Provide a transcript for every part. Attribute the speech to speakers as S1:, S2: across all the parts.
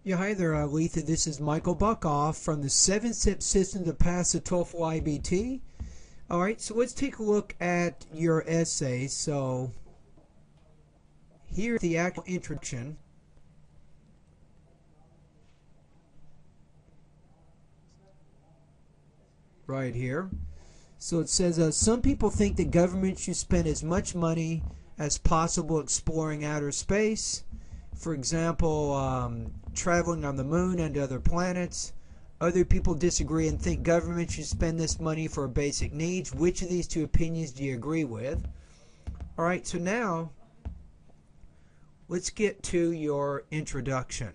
S1: Yeah, hi there, Letha. This is Michael Buckoff from the 7-Step System to Pass the TOEFL IBT. All right, so let's take a look at your essay. So here's the actual introduction. Right here. So it says, some people think the government should spend as much money as possible exploring outer space. For example, traveling on the moon and other planets. Other people disagree and think government should spend this money for basic needs. Which of these two opinions do you agree with? Alright, so now let's get to your introduction.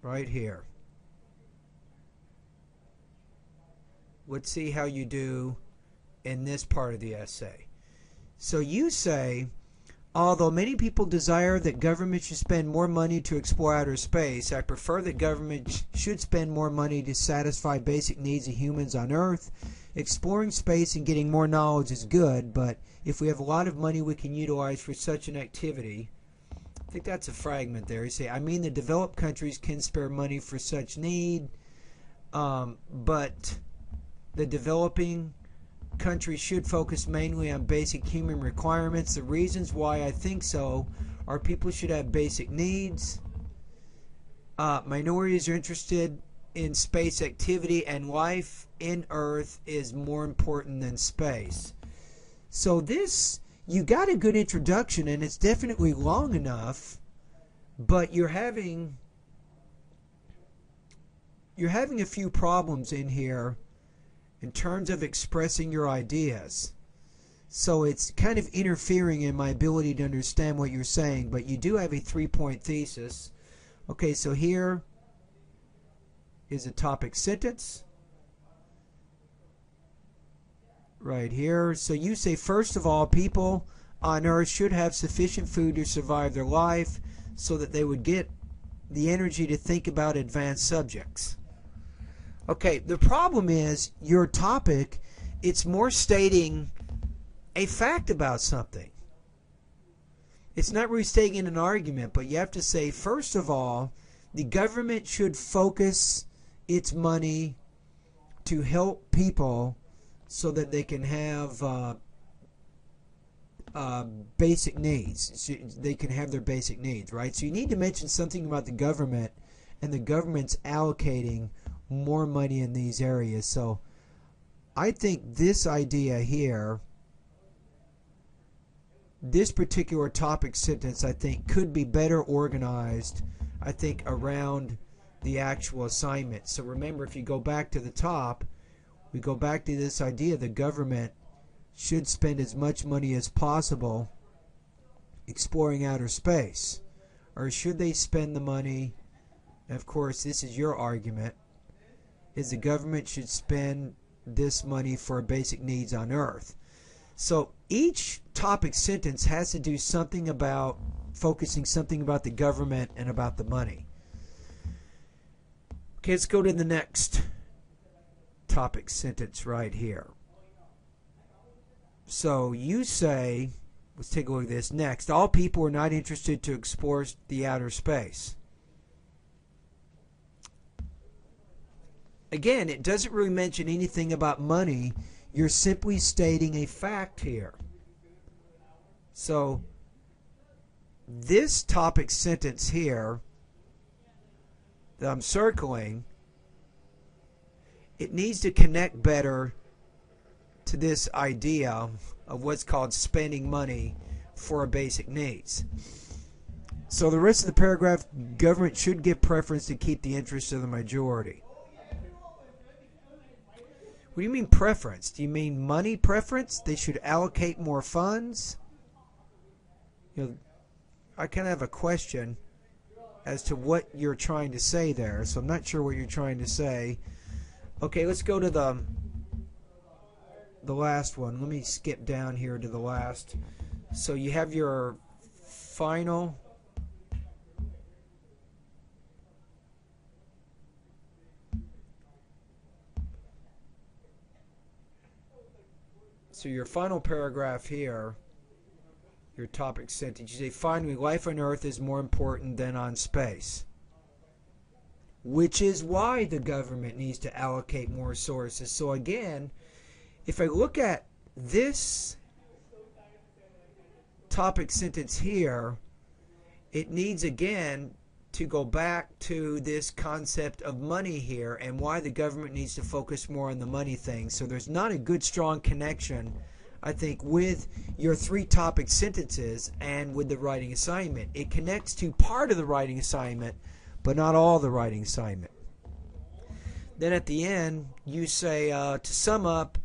S1: Right here. Let's see how you do in this part of the essay. So you say, although many people desire that government should spend more money to explore outer space, I prefer that government should spend more money to satisfy basic needs of humans on Earth. Exploring space and getting more knowledge is good, but if we have a lot of money we can utilize for such an activity, I think that's a fragment there. You say, I mean the developed countries can spare money for such need, but the developing countries should focus mainly on basic human requirements. The reasons why I think so are people should have basic needs. Minorities are interested in space activity, and life in Earth is more important than space. So this, you got a good introduction, and it's definitely long enough, but you're having a few problems in here in terms of expressing your ideas. So it's kind of interfering in my ability to understand what you're saying, but you do have a 3-point thesis. Okay, so here is a topic sentence. Right here. So you say, first of all, people on Earth should have sufficient food to survive their life so that they would get the energy to think about advanced subjects. Okay, the problem is your topic, it's more stating a fact about something. It's not really stating an argument, but you have to say, first of all, the government should focus its money to help people so that they can have basic needs. So they can have their basic needs, right? So you need to mention something about the government, and the government's allocating more money in these areas. So I think this idea here, this particular topic sentence, I think could be better organized, I think, around the actual assignment. So remember, if you go back to the top, we go back to this idea the government should spend as much money as possible exploring outer space. Or should they spend the money, and of course this is your argument, is the government should spend this money for basic needs on Earth. So each topic sentence has to do something about focusing something about the government and about the money. Okay, let's go to the next topic sentence right here. So you say, let's take a look at this next. All people are not interested to explore the outer space. Again, it doesn't really mention anything about money. You're simply stating a fact here. So this topic sentence here that I'm circling, it needs to connect better to this idea of what's called spending money for basic needs. So the rest of the paragraph, government should give preference to keep the interests of the majority. What do you mean preference? Do you mean money preference? They should allocate more funds? You know, I kind of have a question as to what you're trying to say there, so I'm not sure what you're trying to say. Okay, let's go to the last one. Let me skip down here to the last. So you have your final paragraph here your topic sentence. You say, finally, life on Earth is more important than on space. Which is why the government needs to allocate more resources. So again, if I look at this topic sentence here, it needs again to go back to this concept of money here and why the government needs to focus more on the money thing. So there's not a good strong connection, I think, with your 3 topic sentences and with the writing assignment. It connects to part of the writing assignment, but not all the writing assignment. Then at the end, you say, to sum up,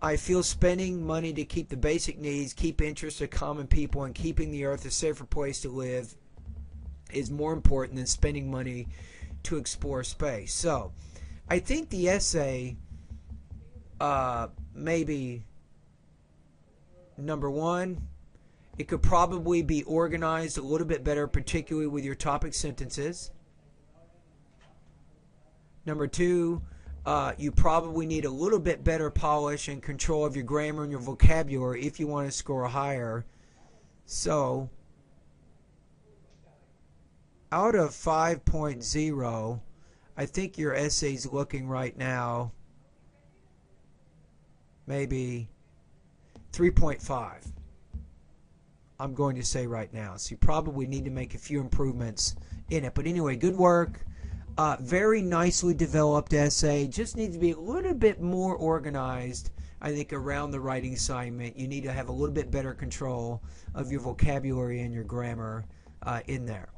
S1: I feel spending money to keep the basic needs, keep interests of common people, and keeping the earth a safer place to live is more important than spending money to explore space. So, I think the essay, maybe number 1, it could probably be organized a little bit better, particularly with your topic sentences. Number 2, you probably need a little bit better polish and control of your grammar and your vocabulary if you want to score higher. So, out of 5.0, I think your essay's looking right now maybe 3.5. I'm going to say right now. So you probably need to make a few improvements in it. But anyway, good work. Very nicely developed essay. Just needs to be a little bit more organized, I think, around the writing assignment. You need to have a little bit better control of your vocabulary and your grammar in there.